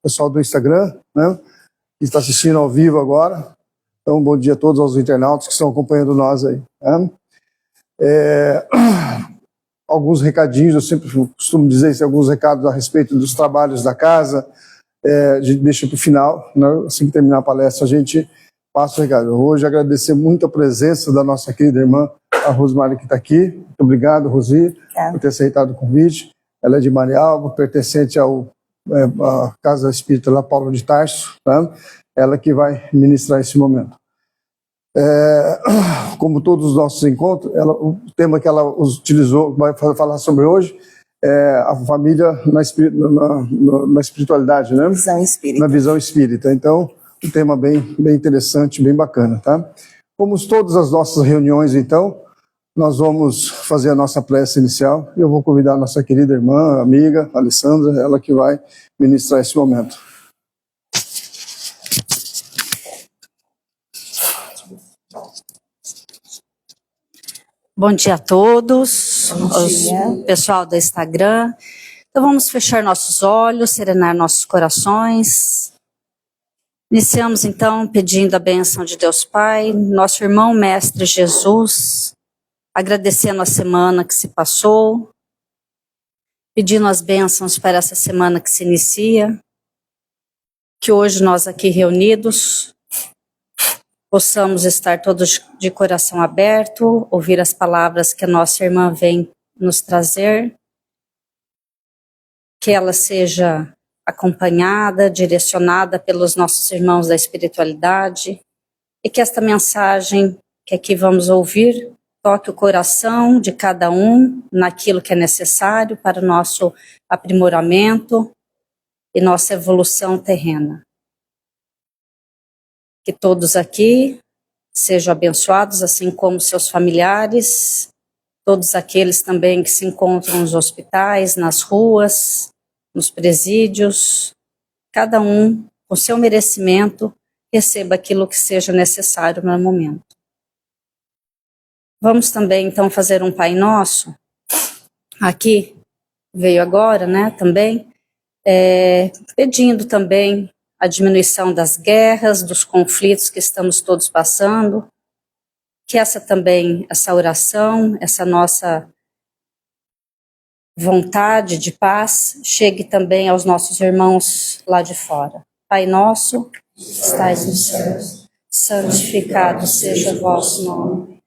pessoal do Instagram, né, que está assistindo ao vivo agora. Então, bom dia a todos os internautas que estão acompanhando nós aí. Né? Alguns recadinhos, eu sempre costumo dizer alguns recados a respeito dos trabalhos da casa, a gente deixa para o final, né? Assim que terminar a palestra a gente passa o recado. Hoje agradecer muito a presença da nossa querida irmã, a Rosemary, que está aqui. Muito obrigado, Rosi, por ter aceitado o convite. Ela é de Marialva, pertencente à Casa Espírita lá, Paulo de Tarso, tá? Ela que vai ministrar esse momento. Como todos os nossos encontros, o tema que ela utilizou, vai falar sobre hoje, é a família na espiritualidade, né? Visão espírita. Na visão espírita. Então, um tema bem interessante, bem bacana, tá? Como todas as nossas reuniões, então, nós vamos fazer a nossa prece inicial e eu vou convidar a nossa querida irmã, amiga, Alessandra, ela que vai ministrar esse momento. Bom dia a todos, pessoal do Instagram. Então vamos fechar nossos olhos, serenar nossos corações. Iniciamos então pedindo a bênção de Deus Pai, nosso irmão Mestre Jesus, agradecendo a semana que se passou, pedindo as bênçãos para essa semana que se inicia, que hoje nós aqui reunidos possamos estar todos de coração aberto, ouvir as palavras que a nossa irmã vem nos trazer, que ela seja acompanhada, direcionada pelos nossos irmãos da espiritualidade, e que esta mensagem que aqui vamos ouvir toque o coração de cada um naquilo que é necessário para o nosso aprimoramento e nossa evolução terrena. Que todos aqui sejam abençoados, assim como seus familiares, todos aqueles também que se encontram nos hospitais, nas ruas, nos presídios, cada um, com seu merecimento, receba aquilo que seja necessário no momento. Vamos também, então, fazer um Pai Nosso. Aqui, veio agora, né, também, pedindo também a diminuição das guerras, dos conflitos que estamos todos passando, que essa oração, essa nossa vontade de paz chegue também aos nossos irmãos lá de fora. Pai nosso, que estais nos céus, santificado seja o vosso nome,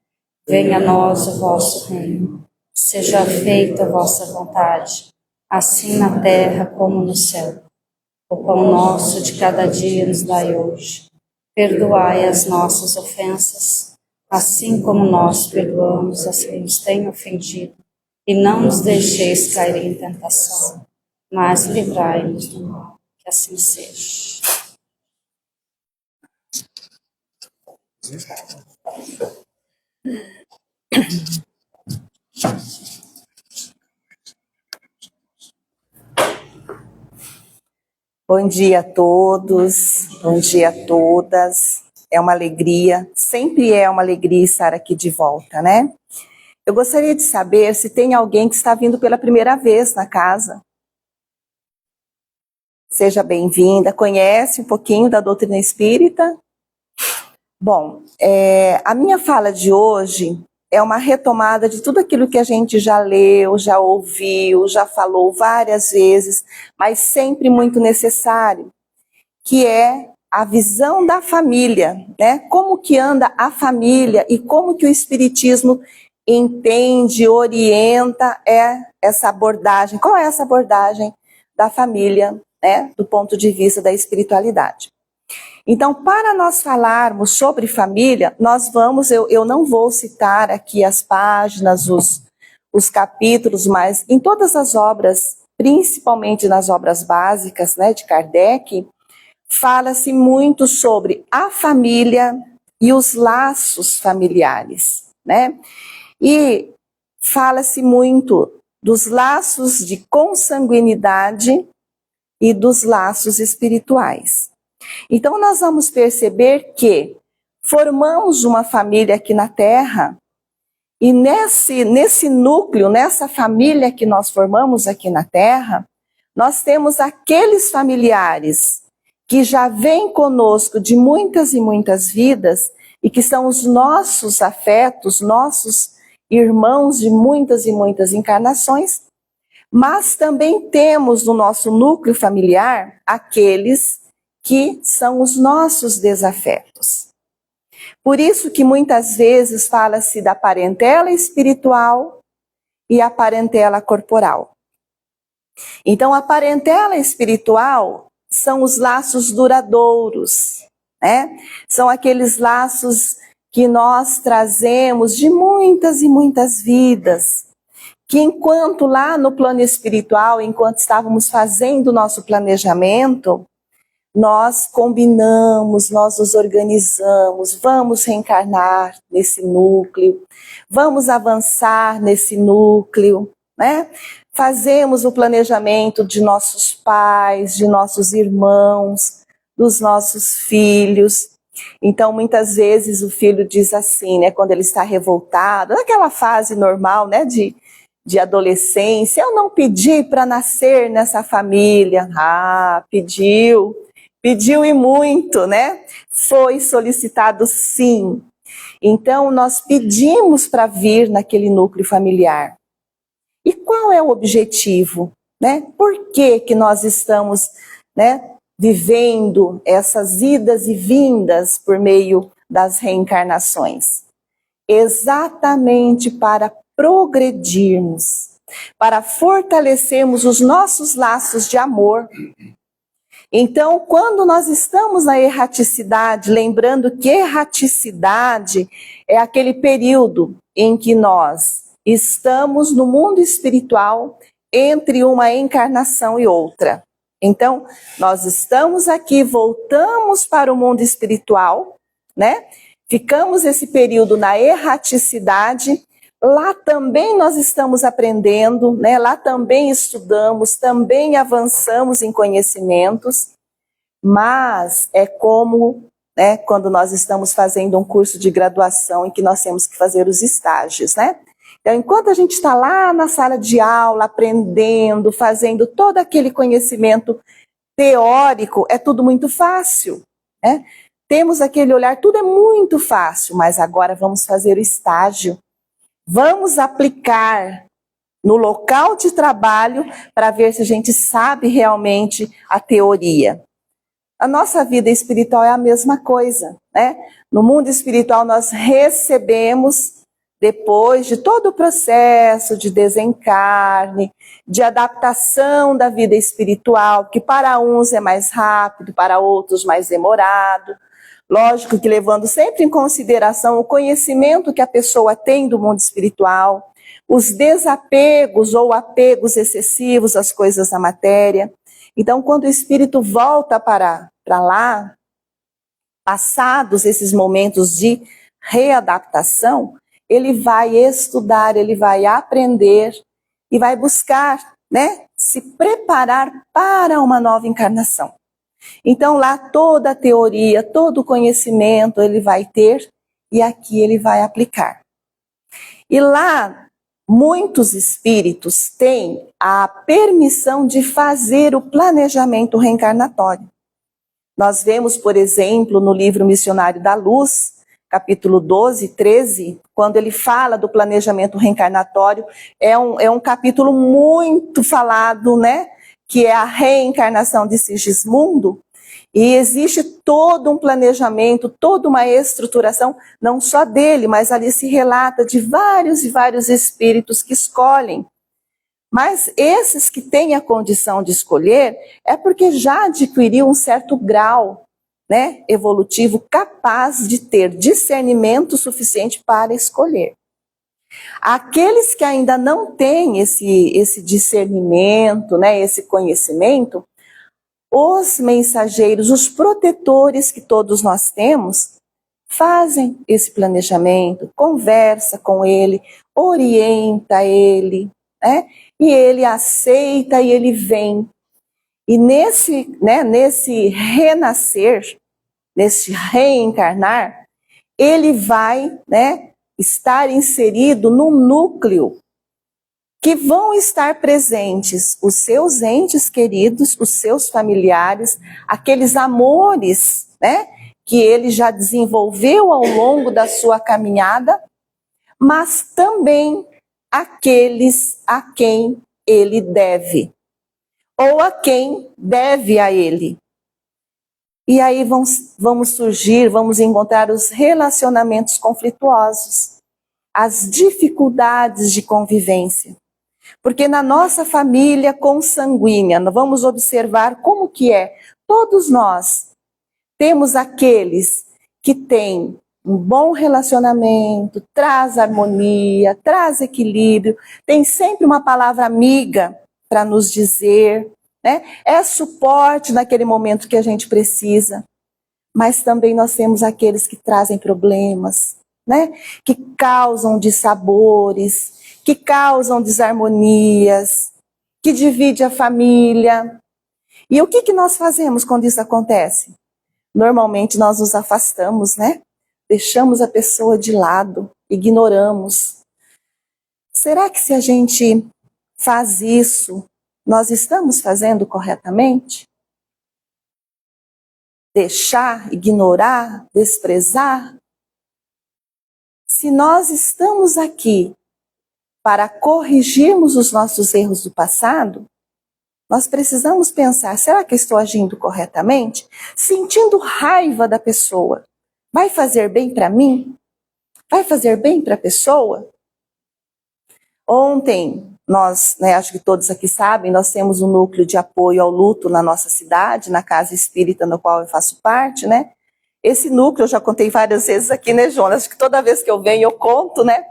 venha a nós o vosso reino, seja feita a vossa vontade, assim na terra como no céu. O pão nosso de cada dia nos dai hoje. Perdoai as nossas ofensas, assim como nós perdoamos a quem nos tem ofendido. E não nos deixeis cair em tentação, mas livrai-nos do mal. Que assim seja. Bom dia a todos, bom dia a todas. É uma alegria, sempre é uma alegria estar aqui de volta, né? Eu gostaria de saber se tem alguém que está vindo pela primeira vez na casa. Seja bem-vinda, conhece um pouquinho da doutrina espírita? Bom, a minha fala de hoje é uma retomada de tudo aquilo que a gente já leu, já ouviu, já falou várias vezes, mas sempre muito necessário, que é a visão da família, né? Como que anda a família e como que o Espiritismo entende, orienta essa abordagem. Qual é essa abordagem da família, né? Do ponto de vista da espiritualidade. Então, para nós falarmos sobre família, nós vamos, eu não vou citar aqui as páginas, os capítulos, mas em todas as obras, principalmente nas obras básicas, né, de Kardec, fala-se muito sobre a família e os laços familiares, né? E fala-se muito dos laços de consanguinidade e dos laços espirituais. Então, nós vamos perceber que formamos uma família aqui na Terra e nesse núcleo, nessa família que nós formamos aqui na Terra, nós temos aqueles familiares que já vêm conosco de muitas e muitas vidas e que são os nossos afetos, nossos irmãos de muitas e muitas encarnações, mas também temos no nosso núcleo familiar aqueles que são os nossos desafetos. Por isso que muitas vezes fala-se da parentela espiritual e a parentela corporal. Então, a parentela espiritual são os laços duradouros, né? São aqueles laços que nós trazemos de muitas e muitas vidas, que enquanto lá no plano espiritual, enquanto estávamos fazendo o nosso planejamento, nós combinamos, nós nos organizamos, vamos reencarnar nesse núcleo, vamos avançar nesse núcleo, né? Fazemos o planejamento de nossos pais, de nossos irmãos, dos nossos filhos. Então, muitas vezes o filho diz assim, né, quando ele está revoltado, naquela fase normal, né, de adolescência, eu não pedi para nascer nessa família. Ah, pediu e muito, né? Foi solicitado sim. Então, nós pedimos para vir naquele núcleo familiar. E qual é o objetivo, né? Por que nós estamos, né, vivendo essas idas e vindas por meio das reencarnações? Exatamente para progredirmos, para fortalecermos os nossos laços de amor. Então, quando nós estamos na erraticidade, lembrando que erraticidade é aquele período em que nós estamos no mundo espiritual entre uma encarnação e outra. Então, nós estamos aqui, voltamos para o mundo espiritual, né? Ficamos esse período na erraticidade. Lá também nós estamos aprendendo, né? Lá também estudamos, também avançamos em conhecimentos, mas é como, né, quando nós estamos fazendo um curso de graduação em que nós temos que fazer os estágios, né? Então, enquanto a gente está lá na sala de aula, aprendendo, fazendo todo aquele conhecimento teórico, é tudo muito fácil, né? Temos aquele olhar, tudo é muito fácil, mas agora vamos fazer o estágio. Vamos aplicar no local de trabalho para ver se a gente sabe realmente a teoria. A nossa vida espiritual é a mesma coisa, né? No mundo espiritual nós recebemos, depois de todo o processo de desencarne, de adaptação da vida espiritual, que para uns é mais rápido, para outros mais demorado. Lógico que levando sempre em consideração o conhecimento que a pessoa tem do mundo espiritual, os desapegos ou apegos excessivos às coisas da matéria. Então, quando o espírito volta para lá, passados esses momentos de readaptação, ele vai estudar, ele vai aprender e vai buscar, né, se preparar para uma nova encarnação. Então lá toda a teoria, todo o conhecimento ele vai ter e aqui ele vai aplicar. E lá muitos espíritos têm a permissão de fazer o planejamento reencarnatório. Nós vemos, por exemplo, no livro Missionário da Luz, capítulo 12, 13, quando ele fala do planejamento reencarnatório, é um capítulo muito falado, né? Que é a reencarnação de Sigismundo, e existe todo um planejamento, toda uma estruturação, não só dele, mas ali se relata de vários e vários espíritos que escolhem. Mas esses que têm a condição de escolher, é porque já adquiriu um certo grau, né, evolutivo, capaz de ter discernimento suficiente para escolher. Aqueles que ainda não têm esse discernimento, né, esse conhecimento, os mensageiros, os protetores que todos nós temos, fazem esse planejamento, conversa com ele, orienta ele, né, e ele aceita e ele vem. E nesse renascer, nesse reencarnar, ele vai, né, estar inserido no núcleo que vão estar presentes os seus entes queridos, os seus familiares, aqueles amores, né, que ele já desenvolveu ao longo da sua caminhada, mas também aqueles a quem ele deve, ou a quem deve a ele. E aí vamos surgir, vamos encontrar os relacionamentos conflituosos, as dificuldades de convivência. Porque na nossa família consanguínea, nós vamos observar como que é. Todos nós temos aqueles que têm um bom relacionamento, traz harmonia, traz equilíbrio, tem sempre uma palavra amiga para nos dizer, né? É suporte naquele momento que a gente precisa. Mas também nós temos aqueles que trazem problemas, né? Que causam dissabores, que causam desarmonias, que divide a família. E o que nós fazemos quando isso acontece? Normalmente nós nos afastamos, né? Deixamos a pessoa de lado, ignoramos. Será que se a gente faz isso, nós estamos fazendo corretamente? Deixar, ignorar, desprezar? Se nós estamos aqui para corrigirmos os nossos erros do passado, nós precisamos pensar, será que eu estou agindo corretamente? Sentindo raiva da pessoa, vai fazer bem para mim? Vai fazer bem para a pessoa? Ontem, nós, acho que todos aqui sabem, nós temos um núcleo de apoio ao luto na nossa cidade, na casa espírita no qual eu faço parte, né? Esse núcleo, eu já contei várias vezes aqui, né, Jonas? Acho que toda vez que eu venho eu conto, né?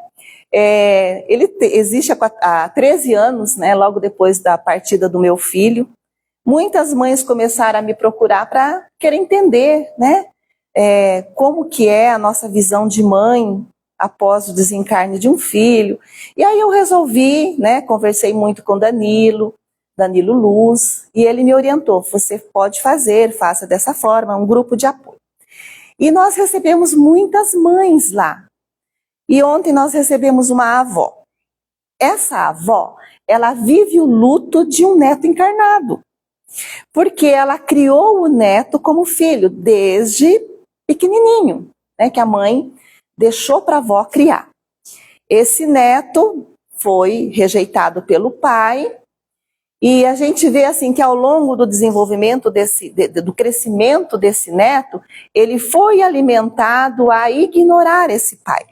Ele existe há 13 anos, né, logo depois da partida do meu filho. Muitas mães começaram a me procurar para querer entender, né, como que é a nossa visão de mãe após o desencarne de um filho. E aí eu resolvi, né, conversei muito com Danilo Luz, e ele me orientou, você pode fazer, faça dessa forma, um grupo de apoio. E nós recebemos muitas mães lá. E ontem nós recebemos uma avó. Essa avó, ela vive o luto de um neto encarnado. Porque ela criou o neto como filho, desde pequenininho, né, que a mãe deixou para a avó criar. Esse neto foi rejeitado pelo pai, e a gente vê assim que ao longo do desenvolvimento do crescimento desse neto, ele foi alimentado a ignorar esse pai.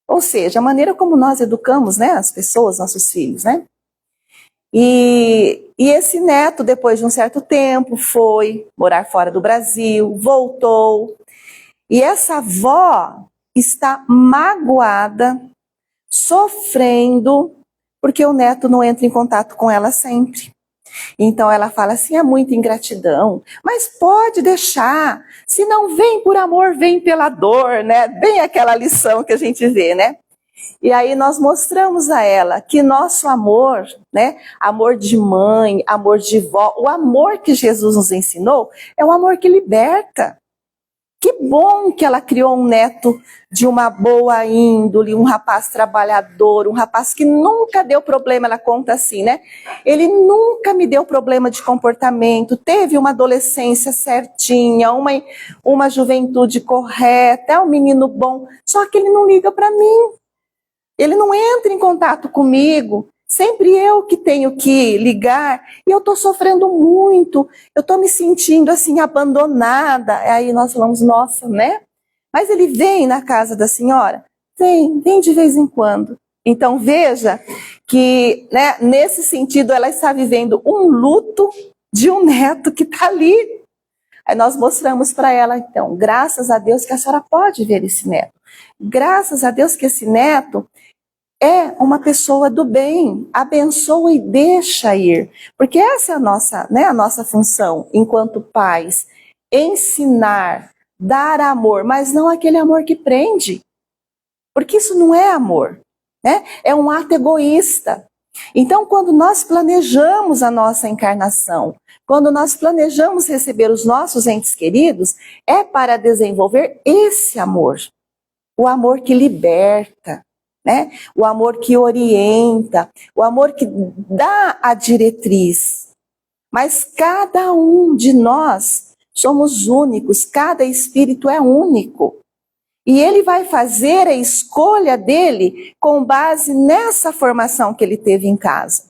Ou seja, a maneira como nós educamos, né, as pessoas, nossos filhos, né? E esse neto, depois de um certo tempo, foi morar fora do Brasil, voltou. E essa avó está magoada, sofrendo, porque o neto não entra em contato com ela sempre. Então ela fala assim, é muita ingratidão, mas pode deixar, se não vem por amor, vem pela dor, né? Bem aquela lição que a gente vê, né? E aí nós mostramos a ela que nosso amor, né? Amor de mãe, amor de vó, o amor que Jesus nos ensinou é o amor que liberta. Que bom que ela criou um neto de uma boa índole, um rapaz trabalhador, um rapaz que nunca deu problema, ela conta assim, né? Ele nunca me deu problema de comportamento, teve uma adolescência certinha, uma juventude correta, é um menino bom, só que ele não liga para mim. Ele não entra em contato comigo. Sempre eu que tenho que ligar, e eu estou sofrendo muito, eu estou me sentindo assim abandonada. Aí nós falamos, nossa, né? Mas ele vem na casa da senhora? Vem de vez em quando. Então veja que, né, nesse sentido ela está vivendo um luto de um neto que está ali. Aí nós mostramos para ela, então, graças a Deus que a senhora pode ver esse neto. Graças a Deus que esse neto é uma pessoa do bem, abençoa e deixa ir. Porque essa é a nossa função enquanto pais, ensinar, dar amor, mas não aquele amor que prende. Porque isso não é amor, né? É um ato egoísta. Então, quando nós planejamos a nossa encarnação, quando nós planejamos receber os nossos entes queridos, é para desenvolver esse amor. O amor que liberta. né? O amor que orienta, o amor que dá a diretriz. Mas cada um de nós somos únicos, cada espírito é único. E ele vai fazer a escolha dele com base nessa formação que ele teve em casa.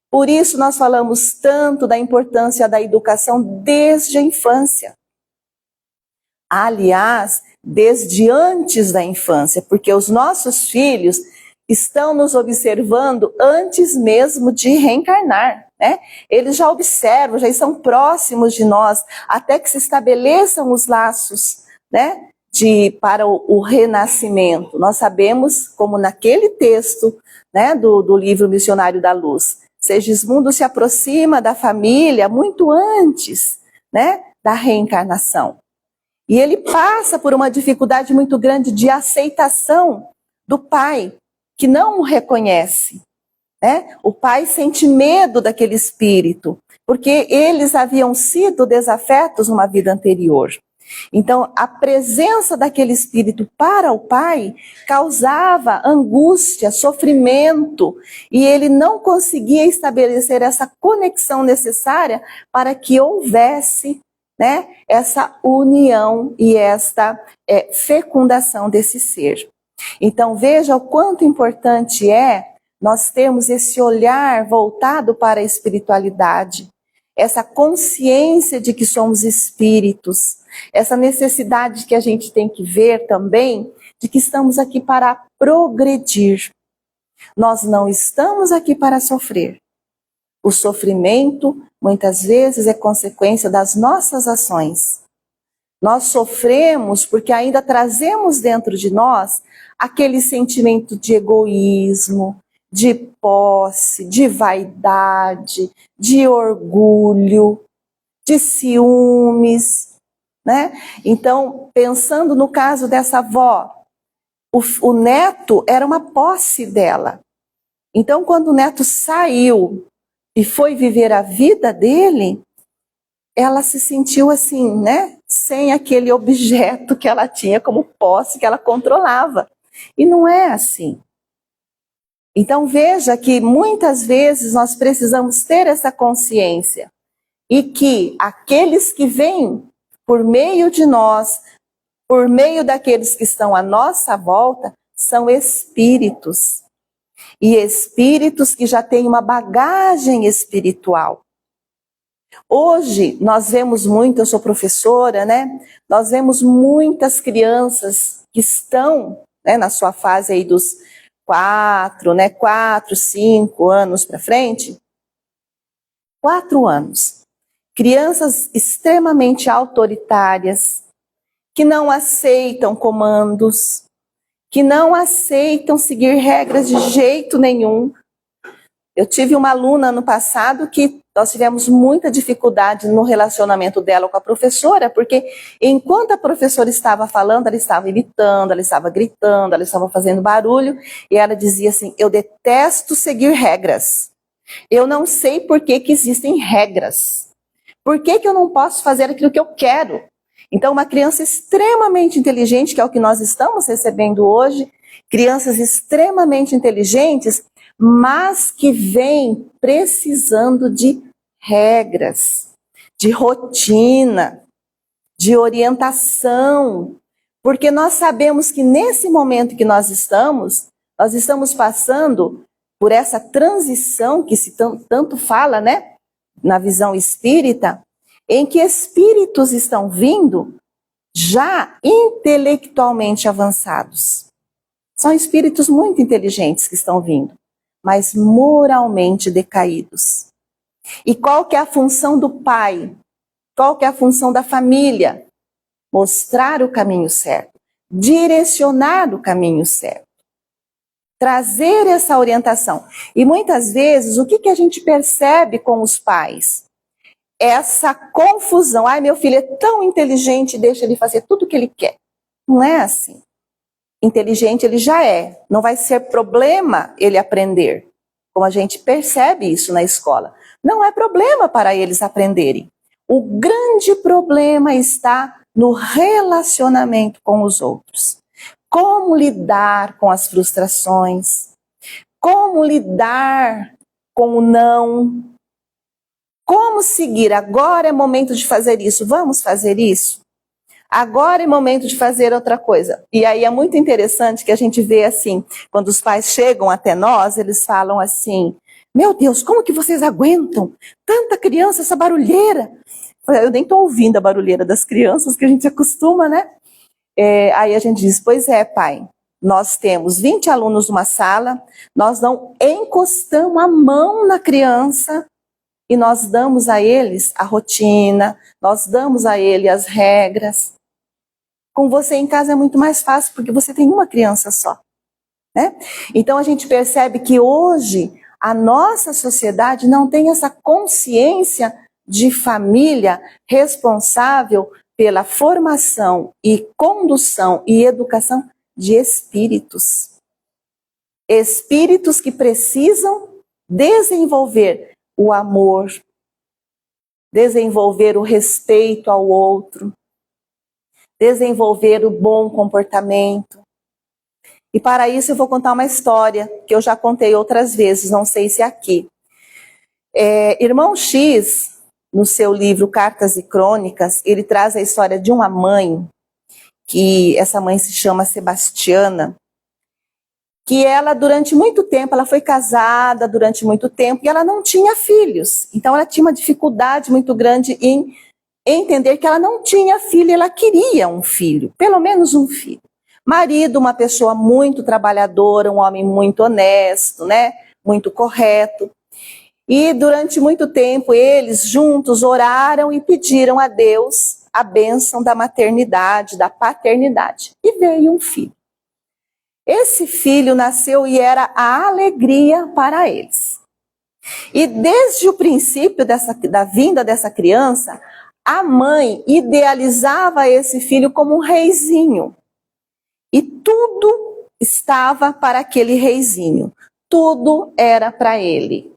Por isso nós falamos tanto da importância da educação desde a infância. Aliás, desde antes da infância, porque os nossos filhos estão nos observando antes mesmo de reencarnar, né? Eles já observam, já estão próximos de nós, até que se estabeleçam os laços, né, para o renascimento. Nós sabemos, como naquele texto, né, do livro Missionário da Luz, Segismundo se aproxima da família muito antes, né, da reencarnação. E ele passa por uma dificuldade muito grande de aceitação do pai, que não o reconhece, né? O pai sente medo daquele espírito, porque eles haviam sido desafetos numa vida anterior. Então, a presença daquele espírito para o pai causava angústia, sofrimento, e ele não conseguia estabelecer essa conexão necessária para que houvesse, né, essa união e esta fecundação desse ser. Então veja o quanto importante é nós termos esse olhar voltado para a espiritualidade, essa consciência de que somos espíritos, essa necessidade que a gente tem que ver também de que estamos aqui para progredir. Nós não estamos aqui para sofrer. O sofrimento, muitas vezes, é consequência das nossas ações. Nós sofremos porque ainda trazemos dentro de nós aquele sentimento de egoísmo, de posse, de vaidade, de orgulho, de ciúmes, né? Então, pensando no caso dessa avó, o neto era uma posse dela. Então, quando o neto saiu e foi viver a vida dele, ela se sentiu assim, né? Sem aquele objeto que ela tinha como posse, que ela controlava. E não é assim. Então veja que muitas vezes nós precisamos ter essa consciência. E que aqueles que vêm por meio de nós, por meio daqueles que estão à nossa volta, são espíritos. E espíritos que já têm uma bagagem espiritual. Hoje nós vemos muito, eu sou professora, né? Nós vemos muitas crianças que estão, né, na sua fase aí dos 4, 5 anos para frente. 4 anos. Crianças extremamente autoritárias, que não aceitam comandos, que não aceitam seguir regras de jeito nenhum. Eu tive uma aluna ano passado que nós tivemos muita dificuldade no relacionamento dela com a professora, porque enquanto a professora estava falando, ela estava imitando, ela estava gritando, ela estava fazendo barulho, e ela dizia assim: eu detesto seguir regras. Eu não sei por que existem regras. Por que eu não posso fazer aquilo que eu quero? Então, uma criança extremamente inteligente, que é o que nós estamos recebendo hoje, crianças extremamente inteligentes, mas que vêm precisando de regras, de rotina, de orientação, porque nós sabemos que nesse momento que nós estamos passando por essa transição que se tanto fala, né, na visão espírita, em que espíritos estão vindo já intelectualmente avançados. São espíritos muito inteligentes que estão vindo, mas moralmente decaídos. E qual que é a função do pai? Qual que é a função da família? Mostrar o caminho certo, direcionar o caminho certo, trazer essa orientação. E muitas vezes, o que a gente percebe com os pais? Essa confusão. Ai, meu filho é tão inteligente, deixa ele fazer tudo o que ele quer. Não é assim. Inteligente ele já é. Não vai ser problema ele aprender. Como a gente percebe isso na escola. Não é problema para eles aprenderem. O grande problema está no relacionamento com os outros. como lidar com as frustrações, como lidar com o não, como seguir. Agora é momento de fazer isso, vamos fazer isso? Agora é momento de fazer outra coisa. E aí é muito interessante que a gente vê assim, quando os pais chegam até nós, eles falam assim, meu Deus, como que vocês aguentam tanta criança, essa barulheira? Eu nem estou ouvindo a barulheira das crianças, que a gente acostuma, né? Aí a gente diz, pois é, pai, nós temos 20 alunos numa sala, nós não encostamos a mão na criança e nós damos a eles a rotina, nós damos a ele as regras. Com você em casa é muito mais fácil, porque você tem uma criança só, né? Então a gente percebe que hoje a nossa sociedade não tem essa consciência de família responsável pela formação e condução e educação de espíritos. Espíritos que precisam desenvolver o amor, desenvolver o respeito ao outro, desenvolver o bom comportamento. E para isso eu vou contar uma história que eu já contei outras vezes, não sei se aqui. Irmão X, no seu livro Cartas e Crônicas, ele traz a história de uma mãe, que essa mãe se chama Sebastiana, que ela durante muito tempo, ela foi casada durante muito tempo e ela não tinha filhos. Então ela tinha uma dificuldade muito grande em entender que ela não tinha filho, ela queria um filho, pelo menos um filho. Marido, uma pessoa muito trabalhadora, um homem muito honesto, né? Muito correto. E durante muito tempo eles juntos oraram e pediram a Deus a bênção da maternidade, da paternidade. E veio um filho. Esse filho nasceu e era a alegria para eles. E desde o princípio da vinda dessa criança, a mãe idealizava esse filho como um reizinho. E tudo estava para aquele reizinho. Tudo era para ele.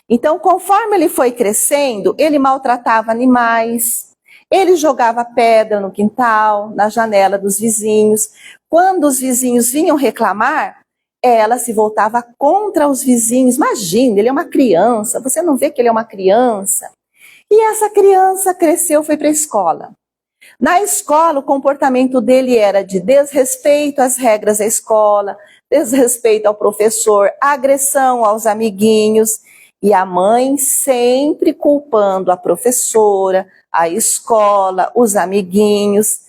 Então, conforme ele foi crescendo, ele maltratava animais, ele jogava pedra no quintal, na janela dos vizinhos. Quando os vizinhos vinham reclamar, ela se voltava contra os vizinhos. Imagina, ele é uma criança, você não vê que ele é uma criança? E essa criança cresceu, foi para a escola. Na escola, o comportamento dele era de desrespeito às regras da escola, desrespeito ao professor, agressão aos amiguinhos, e a mãe sempre culpando a professora, a escola, os amiguinhos.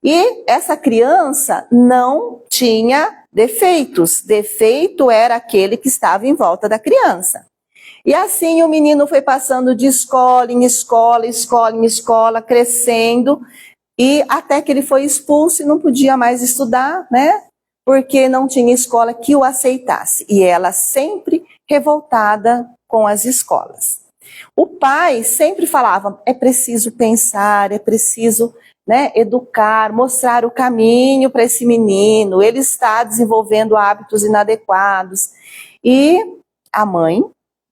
E essa criança não tinha defeitos, defeito era aquele que estava em volta da criança. E assim o menino foi passando de escola em escola, escola em escola, crescendo, e até que ele foi expulso e não podia mais estudar, né? Porque não tinha escola que o aceitasse. E ela sempre revoltada com as escolas. O pai sempre falava, é preciso pensar, é preciso, né, educar, mostrar o caminho para esse menino, ele está desenvolvendo hábitos inadequados. E a mãe,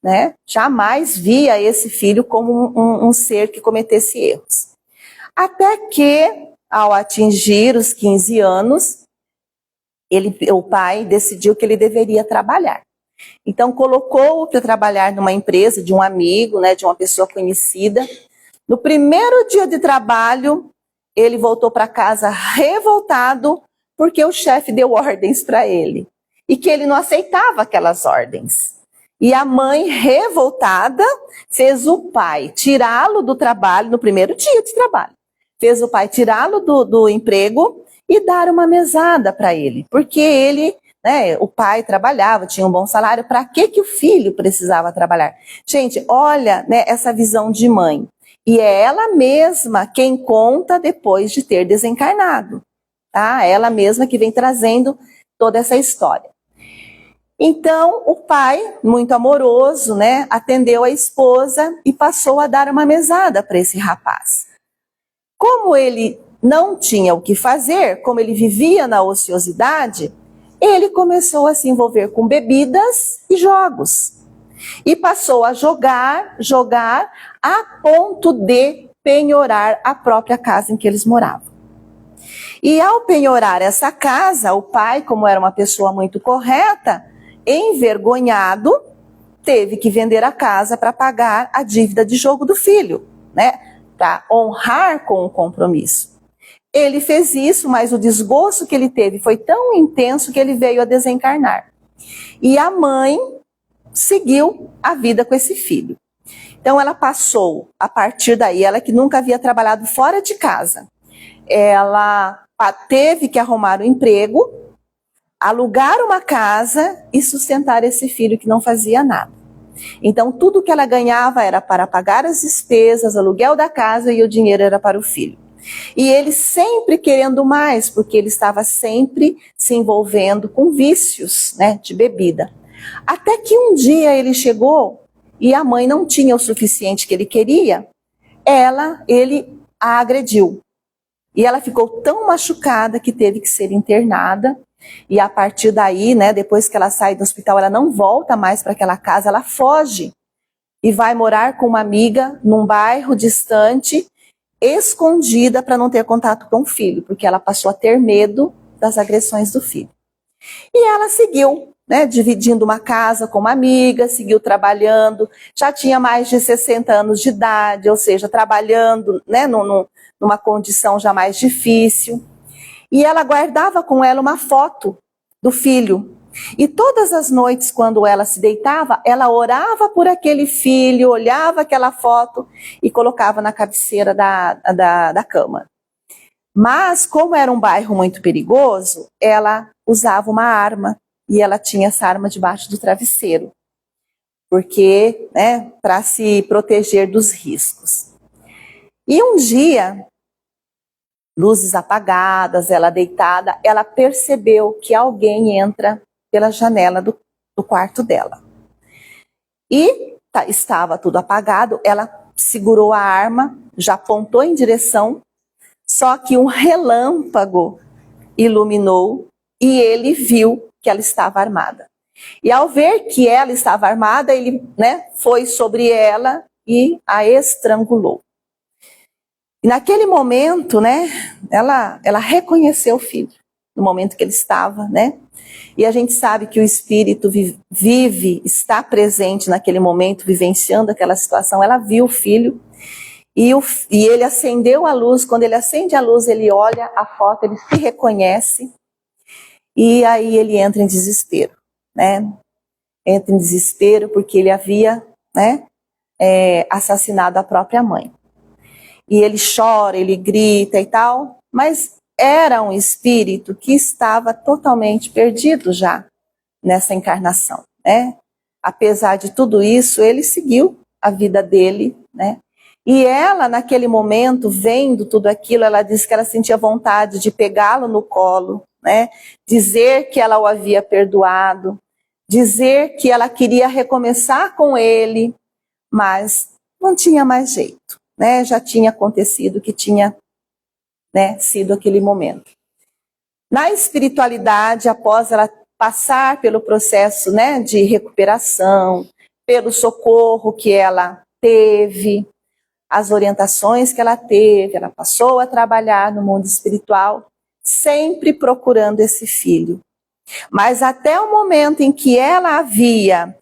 né, jamais via esse filho como um ser que cometesse erros. Até que, ao atingir os 15 anos, o pai decidiu que ele deveria trabalhar. Então, colocou-o para trabalhar numa empresa de um amigo, né, de uma pessoa conhecida. No primeiro dia de trabalho, ele voltou para casa revoltado, porque o chefe deu ordens para ele. E que ele não aceitava aquelas ordens. E a mãe, revoltada, fez o pai tirá-lo do trabalho, no primeiro dia de trabalho. Fez o pai tirá-lo do emprego e dar uma mesada para ele. Porque ele, né, o pai trabalhava, tinha um bom salário, para que o filho precisava trabalhar? Gente, olha, né, essa visão de mãe. E é ela mesma quem conta depois de ter desencarnado. Tá? Ela mesma que vem trazendo toda essa história. Então, o pai, muito amoroso, né, atendeu a esposa e passou a dar uma mesada para esse rapaz. Como ele não tinha o que fazer, como ele vivia na ociosidade, ele começou a se envolver com bebidas e jogos. E passou a jogar a ponto de penhorar a própria casa em que eles moravam. E ao penhorar essa casa, o pai, como era uma pessoa muito correta, envergonhado, teve que vender a casa para pagar a dívida de jogo do filho, né? Para honrar com o compromisso. Ele fez isso, mas o desgosto que ele teve foi tão intenso que ele veio a desencarnar. E a mãe seguiu a vida com esse filho. Então ela passou, a partir daí, ela que nunca havia trabalhado fora de casa, ela teve que arrumar um emprego, alugar uma casa e sustentar esse filho que não fazia nada. Então tudo que ela ganhava era para pagar as despesas, aluguel da casa, e o dinheiro era para o filho. E ele sempre querendo mais, porque ele estava sempre se envolvendo com vícios, né, de bebida. Até que um dia ele chegou e a mãe não tinha o suficiente que ele queria, ele a agrediu. E ela ficou tão machucada que teve que ser internada. E a partir daí, né, depois que ela sai do hospital, ela não volta mais para aquela casa, ela foge e vai morar com uma amiga num bairro distante, escondida para não ter contato com o filho, porque ela passou a ter medo das agressões do filho. E ela seguiu, né, dividindo uma casa com uma amiga, seguiu trabalhando, já tinha mais de 60 anos de idade, ou seja, trabalhando, né, numa condição já mais difícil. E ela guardava com ela uma foto do filho. E todas as noites, quando ela se deitava, ela orava por aquele filho, olhava aquela foto e colocava na cabeceira da cama. Mas, como era um bairro muito perigoso, ela usava uma arma. E ela tinha essa arma debaixo do travesseiro. Porque, né, para se proteger dos riscos. E um dia, luzes apagadas, ela deitada, ela percebeu que alguém entra pela janela do quarto dela. E estava tudo apagado, ela segurou a arma, já apontou em direção, só que um relâmpago iluminou e ele viu que ela estava armada. E ao ver que ela estava armada, ele, né, foi sobre ela e a estrangulou. E naquele momento, né, ela reconheceu o filho, no momento que ele estava, né? E a gente sabe que o espírito vive, está presente naquele momento, vivenciando aquela situação. Ela viu o filho e ele acendeu a luz. Quando ele acende a luz, ele olha a foto, ele se reconhece e aí ele entra em desespero, né? Entra em desespero porque ele havia, né, assassinado a própria mãe. E ele chora, ele grita e tal, mas era um espírito que estava totalmente perdido já nessa encarnação, né? Apesar de tudo isso, ele seguiu a vida dele, né? E ela, naquele momento, vendo tudo aquilo, ela disse que ela sentia vontade de pegá-lo no colo, né? Dizer que ela o havia perdoado, dizer que ela queria recomeçar com ele, mas não tinha mais jeito, né? Já tinha acontecido o que tinha, né, sido aquele momento. Na espiritualidade, após ela passar pelo processo, né, de recuperação, pelo socorro que ela teve, as orientações que ela teve, ela passou a trabalhar no mundo espiritual, sempre procurando esse filho. Mas até o momento em que ela havia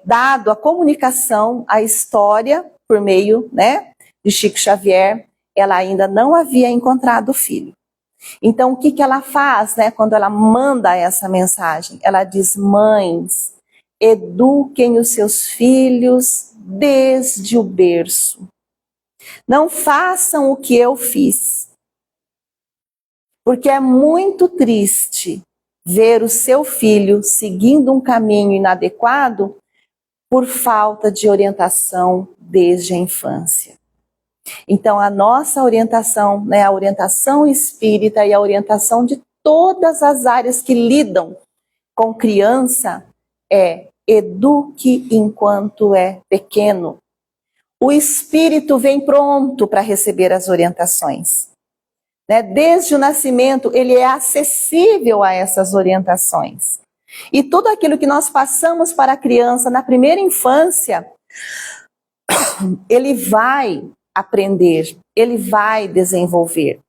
dado a comunicação, a história, por meio, né, de Chico Xavier, ela ainda não havia encontrado o filho. Então, o que ela faz, né, quando ela manda essa mensagem? Ela diz: mães, eduquem os seus filhos desde o berço. Não façam o que eu fiz. Porque é muito triste ver o seu filho seguindo um caminho inadequado por falta de orientação desde a infância. Então, a nossa orientação, né, a orientação espírita e a orientação de todas as áreas que lidam com criança é: eduque enquanto é pequeno. O espírito vem pronto para receber as orientações. Né? Desde o nascimento, ele é acessível a essas orientações. E tudo aquilo que nós passamos para a criança na primeira infância, ele vai aprender, ele vai desenvolver.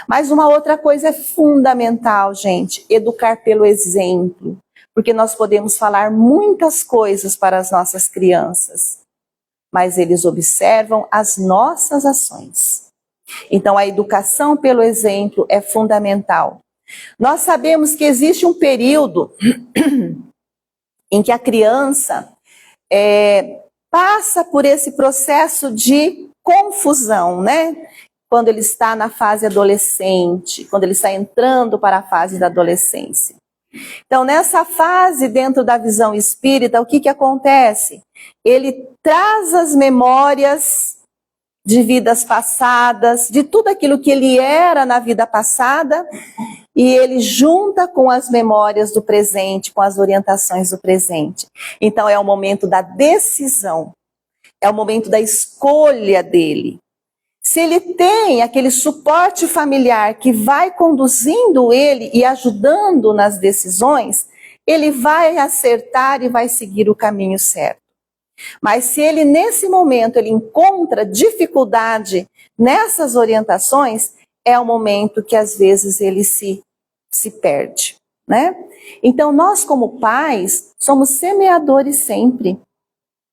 Mas uma outra coisa é fundamental, gente, educar pelo exemplo, porque nós podemos falar muitas coisas para as nossas crianças, mas eles observam as nossas ações. Então, a educação pelo exemplo é fundamental. Nós sabemos que existe um período em que a criança passa por esse processo de confusão, né? Quando ele está na fase adolescente, quando ele está entrando para a fase da adolescência. Então, nessa fase, dentro da visão espírita, o que acontece? Ele traz as memórias de vidas passadas, de tudo aquilo que ele era na vida passada, e ele junta com as memórias do presente, com as orientações do presente. Então, é o momento da decisão, é o momento da escolha dele. Se ele tem aquele suporte familiar que vai conduzindo ele e ajudando nas decisões, ele vai acertar e vai seguir o caminho certo. Mas se ele, nesse momento, ele encontra dificuldade nessas orientações, é o momento que, às vezes, ele se perde, né? Então, nós, como pais, somos semeadores sempre.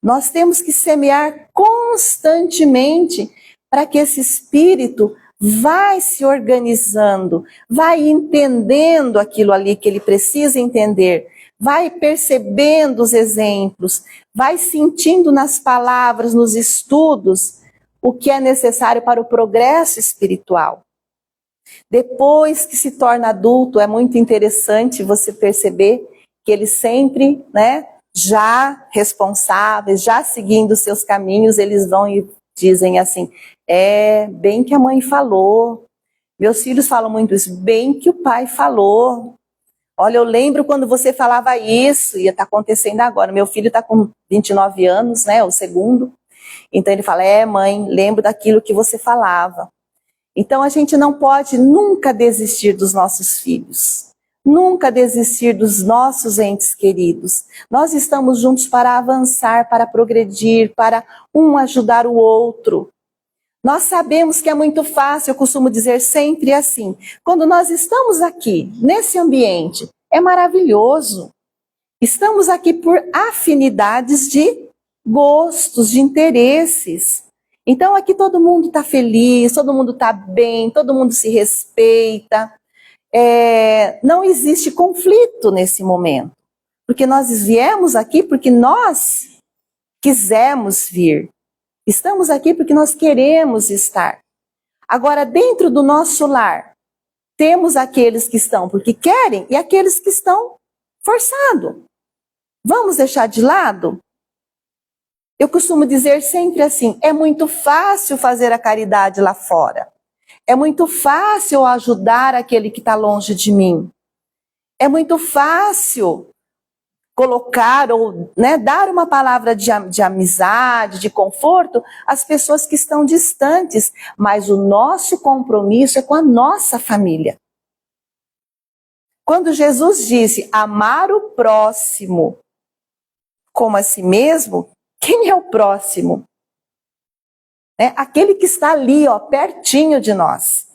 Nós temos que semear constantemente para que esse espírito vai se organizando, vai entendendo aquilo ali que ele precisa entender, vai percebendo os exemplos, vai sentindo nas palavras, nos estudos, o que é necessário para o progresso espiritual. Depois que se torna adulto, é muito interessante você perceber que eles sempre, né, já responsáveis, já seguindo os seus caminhos, eles vão e dizem assim, bem que a mãe falou, meus filhos falam muito isso, bem que o pai falou. Olha, eu lembro quando você falava isso, e está acontecendo agora. Meu filho está com 29 anos, né, o segundo. Então ele fala, mãe, lembro daquilo que você falava. Então a gente não pode nunca desistir dos nossos filhos. Nunca desistir dos nossos entes queridos. Nós estamos juntos para avançar, para progredir, para um ajudar o outro. Nós sabemos que é muito fácil, eu costumo dizer sempre assim, quando nós estamos aqui, nesse ambiente, é maravilhoso. Estamos aqui por afinidades de gostos, de interesses. Então aqui todo mundo está feliz, todo mundo está bem, todo mundo se respeita. Não existe conflito nesse momento, porque nós viemos aqui porque nós quisemos vir. Estamos aqui porque nós queremos estar. Agora, dentro do nosso lar, temos aqueles que estão porque querem e aqueles que estão forçados. Vamos deixar de lado? Eu costumo dizer sempre assim, é muito fácil fazer a caridade lá fora. É muito fácil ajudar aquele que está longe de mim. É muito fácil colocar ou, né, dar uma palavra de amizade, de conforto às pessoas que estão distantes, mas o nosso compromisso é com a nossa família. Quando Jesus disse amar o próximo como a si mesmo, quem é o próximo? Aquele que está ali, ó, pertinho de nós.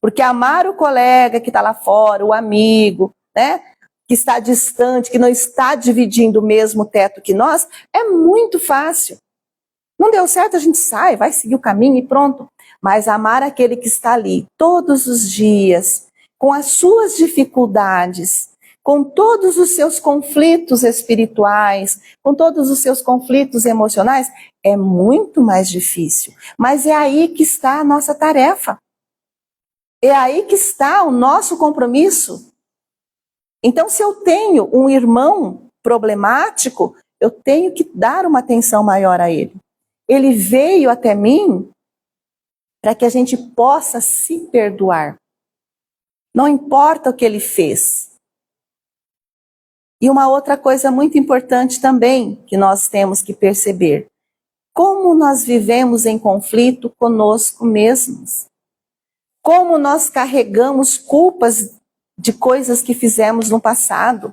Porque amar o colega que está lá fora, o amigo, né, que está distante, que não está dividindo o mesmo teto que nós, é muito fácil. Não deu certo, a gente sai, vai seguir o caminho e pronto. Mas amar aquele que está ali todos os dias, com as suas dificuldades, com todos os seus conflitos espirituais, com todos os seus conflitos emocionais, é muito mais difícil. Mas é aí que está a nossa tarefa. É aí que está o nosso compromisso. Então, se eu tenho um irmão problemático, eu tenho que dar uma atenção maior a ele. Ele veio até mim para que a gente possa se perdoar. Não importa o que ele fez. E uma outra coisa muito importante também que nós temos que perceber. Como nós vivemos em conflito conosco mesmos. Como nós carregamos culpas de coisas que fizemos no passado.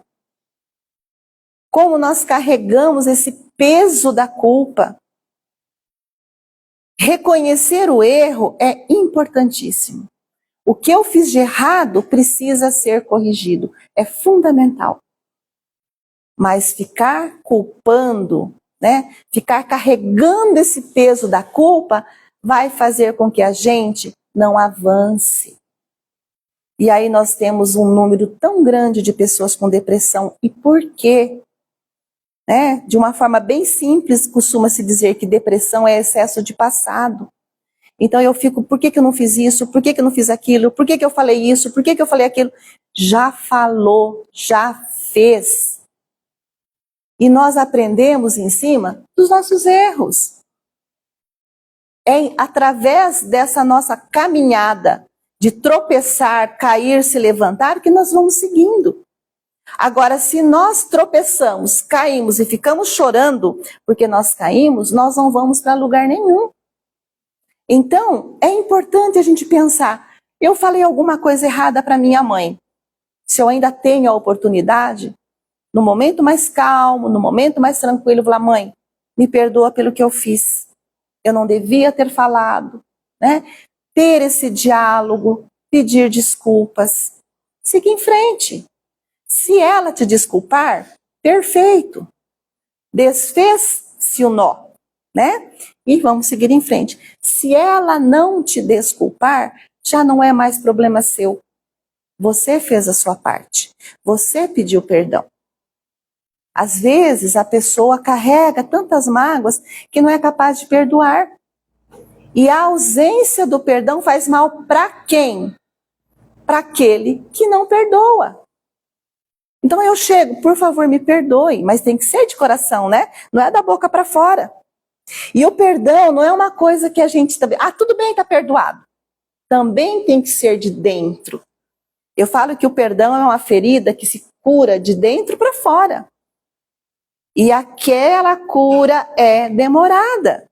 Como nós carregamos esse peso da culpa. Reconhecer o erro é importantíssimo. O que eu fiz de errado precisa ser corrigido. É fundamental. Mas ficar culpando, né? Ficar carregando esse peso da culpa vai fazer com que a gente não avance. E aí nós temos um número tão grande de pessoas com depressão. E por quê? Né? De uma forma bem simples, costuma-se dizer que depressão é excesso de passado. Então eu fico, por que eu não fiz isso? Por que eu não fiz aquilo? Por que eu falei isso? Por que eu falei aquilo? Já falou, já fez. E nós aprendemos em cima dos nossos erros. É através dessa nossa caminhada de tropeçar, cair, se levantar, que nós vamos seguindo. Agora, se nós tropeçamos, caímos e ficamos chorando porque nós caímos, nós não vamos para lugar nenhum. Então, é importante a gente pensar, eu falei alguma coisa errada para minha mãe. Se eu ainda tenho a oportunidade, no momento mais calmo, no momento mais tranquilo, falar, mãe, me perdoa pelo que eu fiz. Eu não devia ter falado, né? Ter esse diálogo, pedir desculpas, seguir em frente. Se ela te desculpar, perfeito. Desfez-se o nó, né? E vamos seguir em frente. Se ela não te desculpar, já não é mais problema seu. Você fez a sua parte. Você pediu perdão. Às vezes a pessoa carrega tantas mágoas que não é capaz de perdoar. E a ausência do perdão faz mal para quem? Para aquele que não perdoa. Então eu chego, por favor, me perdoe, mas tem que ser de coração, né? Não é da boca para fora. E o perdão não é uma coisa que a gente também... tudo bem, está perdoado. Também tem que ser de dentro. Eu falo que o perdão é uma ferida que se cura de dentro para fora. E aquela cura é demorada.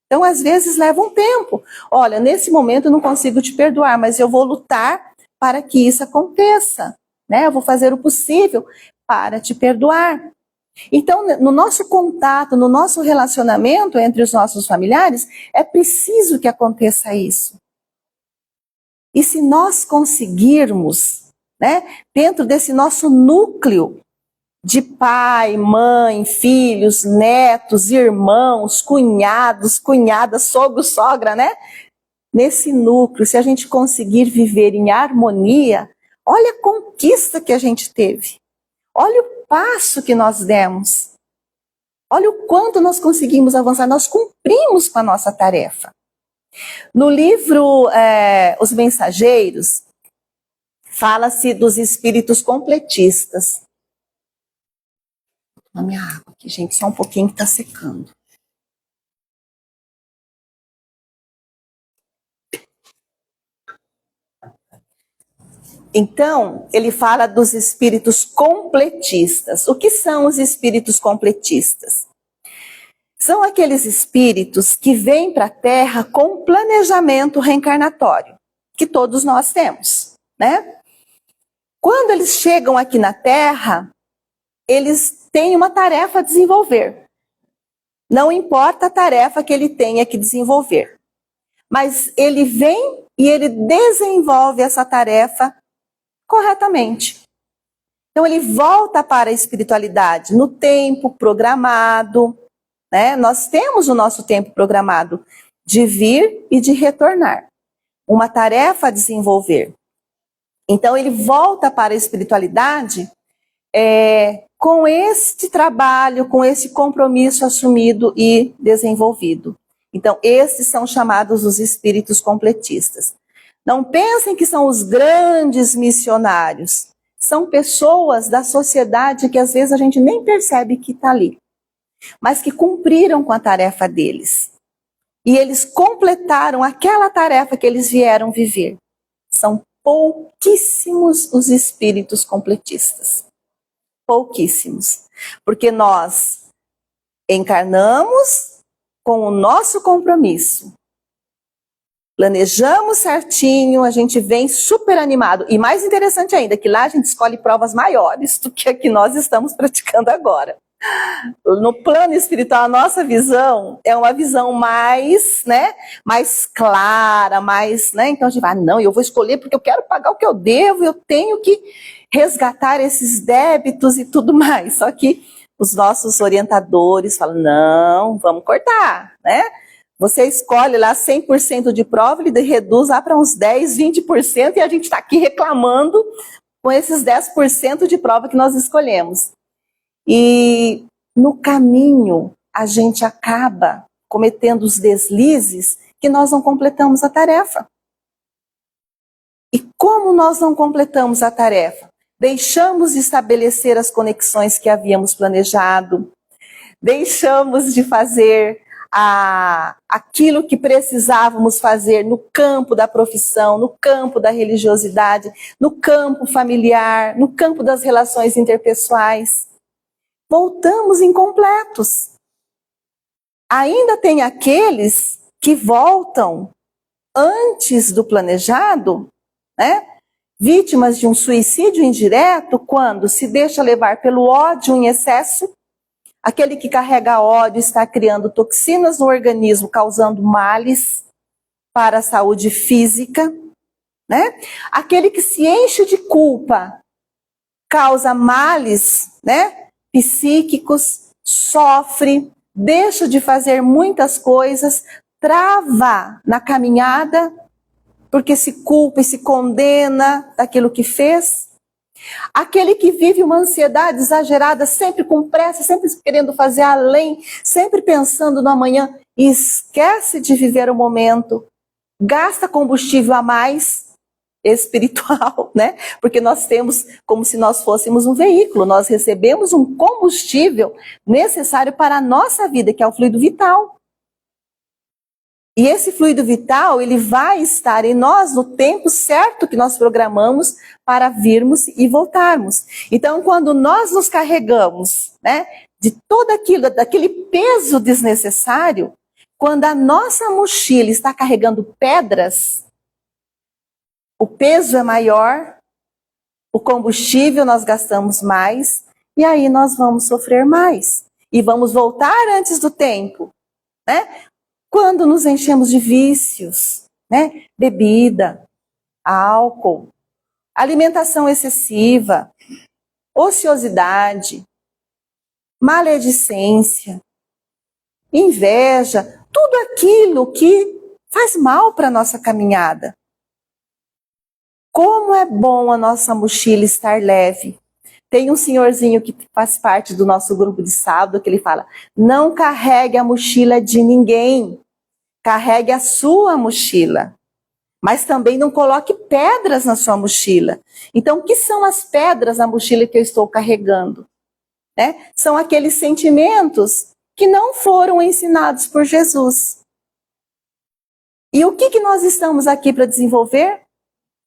Então, às vezes, leva um tempo. Olha, nesse momento eu não consigo te perdoar, mas eu vou lutar para que isso aconteça. Né? Eu vou fazer o possível para te perdoar. Então, no nosso contato, no nosso relacionamento entre os nossos familiares, é preciso que aconteça isso. E se nós conseguirmos, né, dentro desse nosso núcleo de pai, mãe, filhos, netos, irmãos, cunhados, cunhadas, sogro, sogra, né? Nesse núcleo, se a gente conseguir viver em harmonia, olha a conquista que a gente teve. Olha o passo que nós demos. Olha o quanto nós conseguimos avançar. Nós cumprimos com a nossa tarefa. No livro Os Mensageiros, fala-se dos espíritos completistas. Vou tomar minha água aqui, gente, só um pouquinho que está secando. Então, ele fala dos espíritos completistas. O que são os espíritos completistas? São aqueles espíritos que vêm para a Terra com um planejamento reencarnatório, que todos nós temos, né? Quando eles chegam aqui na Terra, eles têm uma tarefa a desenvolver. Não importa a tarefa que ele tenha que desenvolver. Mas ele vem e ele desenvolve essa tarefa corretamente. Então ele volta para a espiritualidade no tempo programado, né? Nós temos o nosso tempo programado de vir e de retornar. Uma tarefa a desenvolver. Então ele volta para a espiritualidade com este trabalho, com esse compromisso assumido e desenvolvido. Então esses são chamados os espíritos completistas. Não pensem que são os grandes missionários. São pessoas da sociedade que às vezes a gente nem percebe que está ali. Mas que cumpriram com a tarefa deles. E eles completaram aquela tarefa que eles vieram viver. São pouquíssimos os espíritos completistas. Pouquíssimos. Porque nós encarnamos com o nosso compromisso. Planejamos certinho, a gente vem super animado. E mais interessante ainda, que lá a gente escolhe provas maiores do que a que nós estamos praticando agora. No plano espiritual, a nossa visão é uma visão mais, né, mais clara, mais, né, então a gente vai, não, eu vou escolher porque eu quero pagar o que eu devo, eu tenho que resgatar esses débitos e tudo mais. Só que os nossos orientadores falam, não, vamos cortar, né? Você escolhe lá 100% de prova, ele reduz lá para uns 10, 20%, e a gente está aqui reclamando com esses 10% de prova que nós escolhemos. E no caminho, a gente acaba cometendo os deslizes que nós não completamos a tarefa. E como nós não completamos a tarefa? Deixamos de estabelecer as conexões que havíamos planejado, deixamos de fazer aquilo que precisávamos fazer no campo da profissão, no campo da religiosidade, no campo familiar, no campo das relações interpessoais. Voltamos incompletos. Ainda tem aqueles que voltam antes do planejado, né? Vítimas de um suicídio indireto, quando se deixa levar pelo ódio em excesso. Aquele que carrega ódio está criando toxinas no organismo, causando males para a saúde física, né? Aquele que se enche de culpa causa males, né, psíquicos, sofre, deixa de fazer muitas coisas, trava na caminhada, porque se culpa e se condena daquilo que fez. Aquele que vive uma ansiedade exagerada, sempre com pressa, sempre querendo fazer além, sempre pensando no amanhã, e esquece de viver o momento, gasta combustível a mais espiritual, né? Porque nós temos como se nós fôssemos um veículo, nós recebemos um combustível necessário para a nossa vida, que é o fluido vital. E esse fluido vital, ele vai estar em nós no tempo certo que nós programamos para virmos e voltarmos. Então, quando nós nos carregamos, né, de todo aquilo, daquele peso desnecessário, quando a nossa mochila está carregando pedras, o peso é maior, o combustível nós gastamos mais, e aí nós vamos sofrer mais. E vamos voltar antes do tempo, né? Quando nos enchemos de vícios, né? Bebida, álcool, alimentação excessiva, ociosidade, maledicência, inveja, tudo aquilo que faz mal para a nossa caminhada. Como é bom a nossa mochila estar leve. Tem um senhorzinho que faz parte do nosso grupo de sábado que ele fala, não carregue a mochila de ninguém, carregue a sua mochila. Mas também não coloque pedras na sua mochila. Então, o que são as pedras na mochila que eu estou carregando? Né? São aqueles sentimentos que não foram ensinados por Jesus. E o que nós estamos aqui para desenvolver?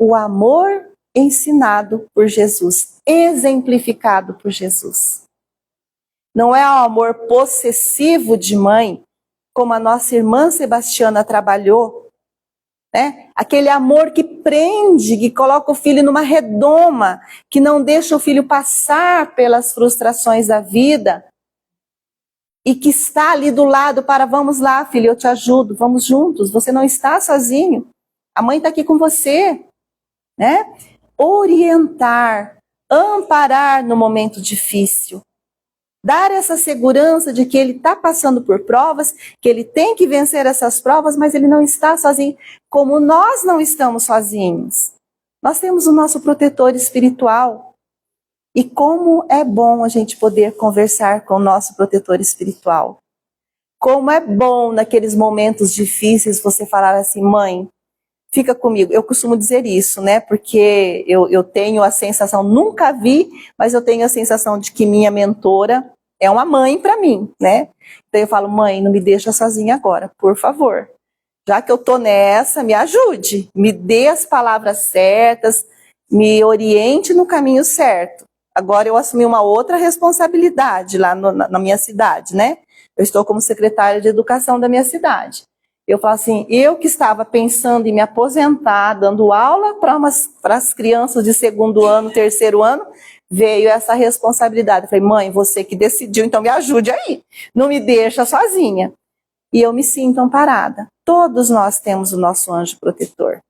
O amor ensinado por Jesus, exemplificado por Jesus. Não é o amor possessivo de mãe, como a nossa irmã Sebastiana trabalhou, né? Aquele amor que prende, que coloca o filho numa redoma, que não deixa o filho passar pelas frustrações da vida, e que está ali do lado para, vamos lá, filho, eu te ajudo, vamos juntos, você não está sozinho, a mãe está aqui com você, né? Orientar, amparar no momento difícil, dar essa segurança de que ele está passando por provas, que ele tem que vencer essas provas, mas ele não está sozinho, como nós não estamos sozinhos. Nós temos o nosso protetor espiritual. E como é bom a gente poder conversar com o nosso protetor espiritual. Como é bom naqueles momentos difíceis você falar assim, mãe, fica comigo. Eu costumo dizer isso, né? Porque eu tenho a sensação, nunca vi, mas eu tenho a sensação de que minha mentora é uma mãe para mim, né? Então eu falo, mãe, não me deixa sozinha agora, por favor. Já que eu tô nessa, me ajude, me dê as palavras certas, me oriente no caminho certo. Agora eu assumi uma outra responsabilidade lá na minha cidade, né? Eu estou como secretária de educação da minha cidade. Eu falo assim, eu que estava pensando em me aposentar, dando aula para as crianças de segundo ano, terceiro ano, veio essa responsabilidade. Eu falei, mãe, você que decidiu, então me ajude aí. Não me deixa sozinha. E eu me sinto amparada. Todos nós temos o nosso anjo protetor,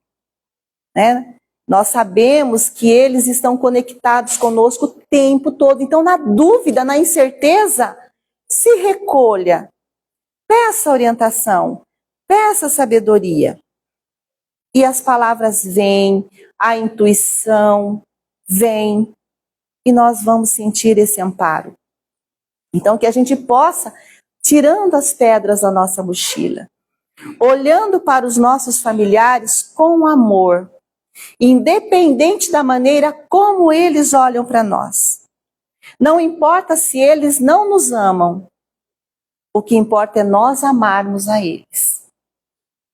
né? Nós sabemos que eles estão conectados conosco o tempo todo. Então, na dúvida, na incerteza, se recolha. Peça orientação, peça sabedoria. E as palavras vêm, a intuição vem, e nós vamos sentir esse amparo. Então, que a gente possa, tirando as pedras da nossa mochila, olhando para os nossos familiares com amor, independente da maneira como eles olham para nós. Não importa se eles não nos amam, o que importa é nós amarmos a eles.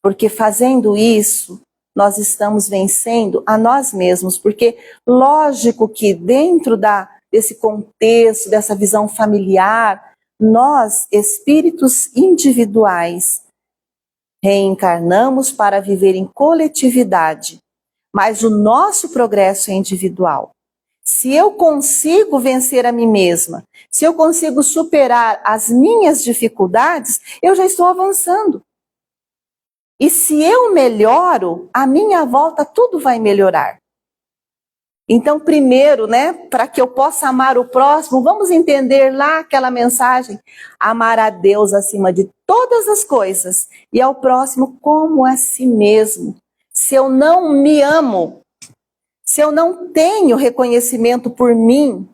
Porque fazendo isso, nós estamos vencendo a nós mesmos. Porque lógico que dentro desse contexto, dessa visão familiar, nós, espíritos individuais, reencarnamos para viver em coletividade. Mas o nosso progresso é individual. Se eu consigo vencer a mim mesma, se eu consigo superar as minhas dificuldades, eu já estou avançando. E se eu melhoro, à minha volta tudo vai melhorar. Então, primeiro, né, para que eu possa amar o próximo, vamos entender lá aquela mensagem: amar a Deus acima de todas as coisas e ao próximo como a si mesmo. Se eu não me amo, se eu não tenho reconhecimento por mim,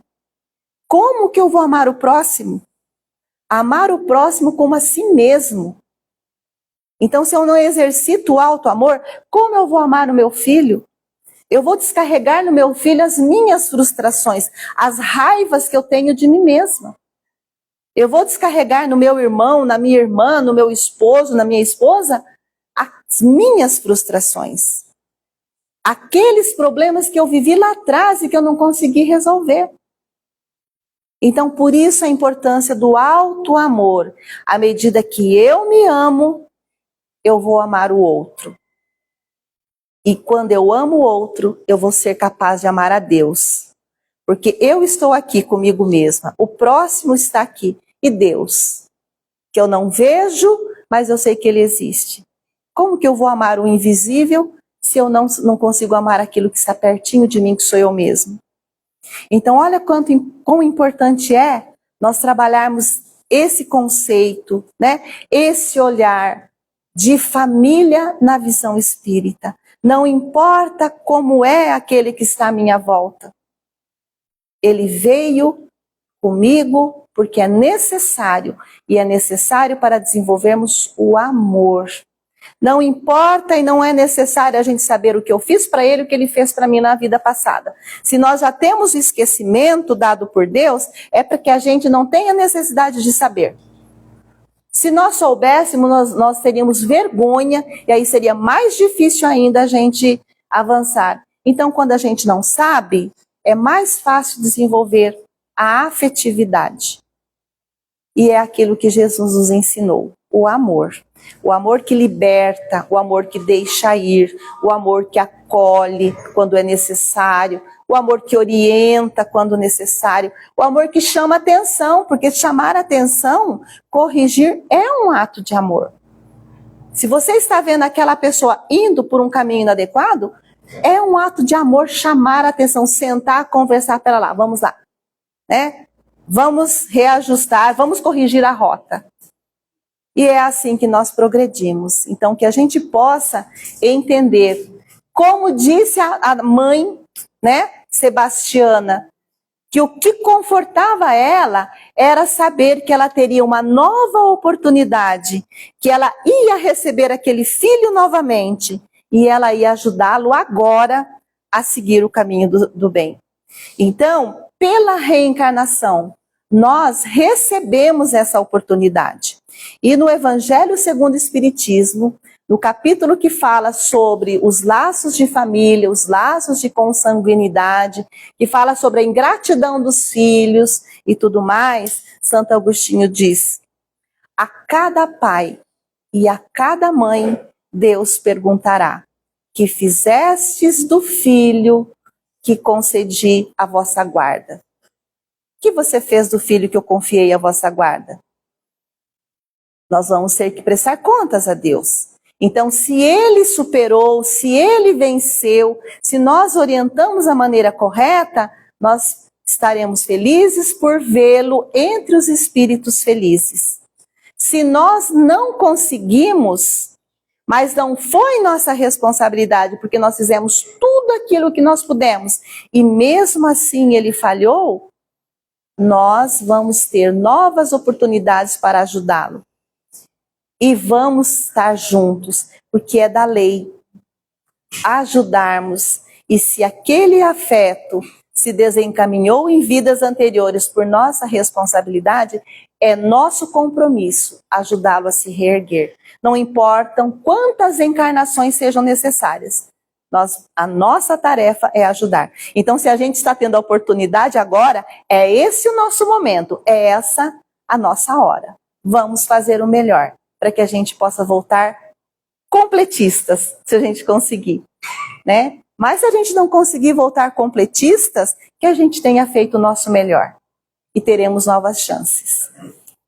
como que eu vou amar o próximo? Amar o próximo como a si mesmo. Então, se eu não exercito o auto-amor, como eu vou amar o meu filho? Eu vou descarregar no meu filho as minhas frustrações, as raivas que eu tenho de mim mesma. Eu vou descarregar no meu irmão, na minha irmã, no meu esposo, na minha esposa, as minhas frustrações. Aqueles problemas que eu vivi lá atrás e que eu não consegui resolver. Então, por isso a importância do auto-amor. À medida que eu me amo, eu vou amar o outro. E quando eu amo o outro, eu vou ser capaz de amar a Deus. Porque eu estou aqui comigo mesma, o próximo está aqui. E Deus, que eu não vejo, mas eu sei que Ele existe. Como que eu vou amar o invisível se eu não consigo amar aquilo que está pertinho de mim, que sou eu mesmo? Então, olha quão importante é nós trabalharmos esse conceito, né? Esse olhar de família na visão espírita. Não importa como é aquele que está à minha volta. Ele veio comigo porque é necessário, e é necessário para desenvolvermos o amor. Não importa e não é necessário a gente saber o que eu fiz para ele, o que ele fez para mim na vida passada. Se nós já temos o esquecimento dado por Deus, é porque a gente não tem a necessidade de saber. Se nós soubéssemos, nós teríamos vergonha, e aí seria mais difícil ainda a gente avançar. Então, quando a gente não sabe, é mais fácil desenvolver a afetividade. E é aquilo que Jesus nos ensinou, o amor. O amor que liberta, o amor que deixa ir, o amor que acolhe quando é necessário, o amor que orienta quando necessário, o amor que chama atenção, porque chamar atenção, corrigir é um ato de amor. Se você está vendo aquela pessoa indo por um caminho inadequado, é um ato de amor chamar a atenção, sentar, conversar, pera lá, vamos lá, né? Vamos reajustar, vamos corrigir a rota. E é assim que nós progredimos. Então, que a gente possa entender, como disse a mãe, né, Sebastiana, que o que confortava ela era saber que ela teria uma nova oportunidade, que ela ia receber aquele filho novamente, e ela ia ajudá-lo agora a seguir o caminho do bem. Então, pela reencarnação, nós recebemos essa oportunidade. E no Evangelho segundo o Espiritismo, no capítulo que fala sobre os laços de família, os laços de consanguinidade, que fala sobre a ingratidão dos filhos e tudo mais, Santo Agostinho diz: a cada pai e a cada mãe, Deus perguntará: que fizestes do filho que concedi à vossa guarda. O que você fez do filho que eu confiei à vossa guarda? Nós vamos ter que prestar contas a Deus. Então, se ele superou, se ele venceu, se nós orientamos da maneira correta, nós estaremos felizes por vê-lo entre os espíritos felizes. Se nós não conseguimos, mas não foi nossa responsabilidade, porque nós fizemos tudo aquilo que nós pudemos, e mesmo assim ele falhou, nós vamos ter novas oportunidades para ajudá-lo. E vamos estar juntos, porque é da lei ajudarmos. E se aquele afeto se desencaminhou em vidas anteriores por nossa responsabilidade, é nosso compromisso ajudá-lo a se reerguer. Não importam quantas encarnações sejam necessárias. A nossa tarefa é ajudar. Então, se a gente está tendo a oportunidade agora, é esse o nosso momento, é essa a nossa hora. Vamos fazer o melhor, para que a gente possa voltar completistas, se a gente conseguir, né? Mas se a gente não conseguir voltar completistas, que a gente tenha feito o nosso melhor e teremos novas chances.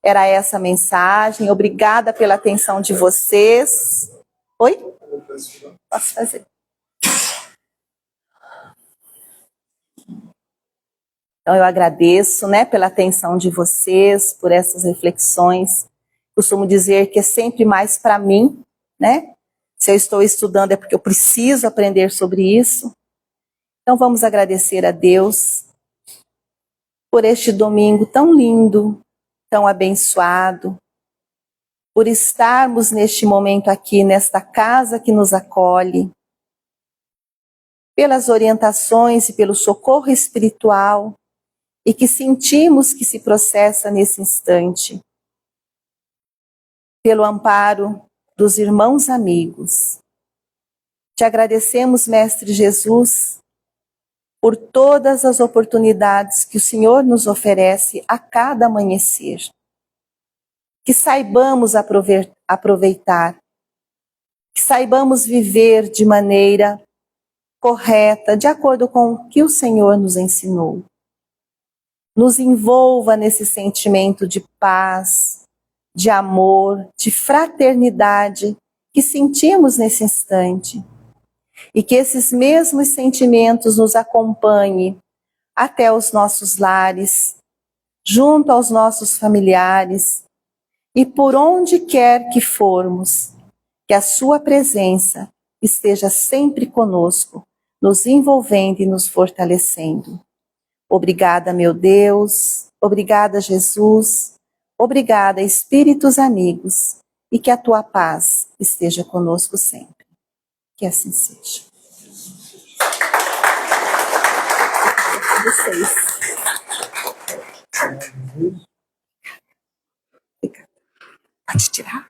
Era essa a mensagem. Obrigada pela atenção de vocês. Oi? Posso fazer? Então eu agradeço, né, pela atenção de vocês, por essas reflexões. Costumo dizer que é sempre mais para mim, né? Se eu estou estudando é porque eu preciso aprender sobre isso. Então vamos agradecer a Deus por este domingo tão lindo, tão abençoado, por estarmos neste momento aqui, nesta casa que nos acolhe, pelas orientações e pelo socorro espiritual e que sentimos que se processa nesse instante, pelo amparo dos irmãos amigos. Te agradecemos, Mestre Jesus, por todas as oportunidades que o Senhor nos oferece a cada amanhecer. Que saibamos aproveitar, que saibamos viver de maneira correta, de acordo com o que o Senhor nos ensinou. Nos envolva nesse sentimento de paz, de amor, de fraternidade que sentimos nesse instante. E que esses mesmos sentimentos nos acompanhem até os nossos lares, junto aos nossos familiares, e por onde quer que formos, que a sua presença esteja sempre conosco, nos envolvendo e nos fortalecendo. Obrigada, meu Deus, obrigada, Jesus, obrigada, Espíritos amigos, e que a tua paz esteja conosco sempre. Que assim seja. Vocês. Pode tirar?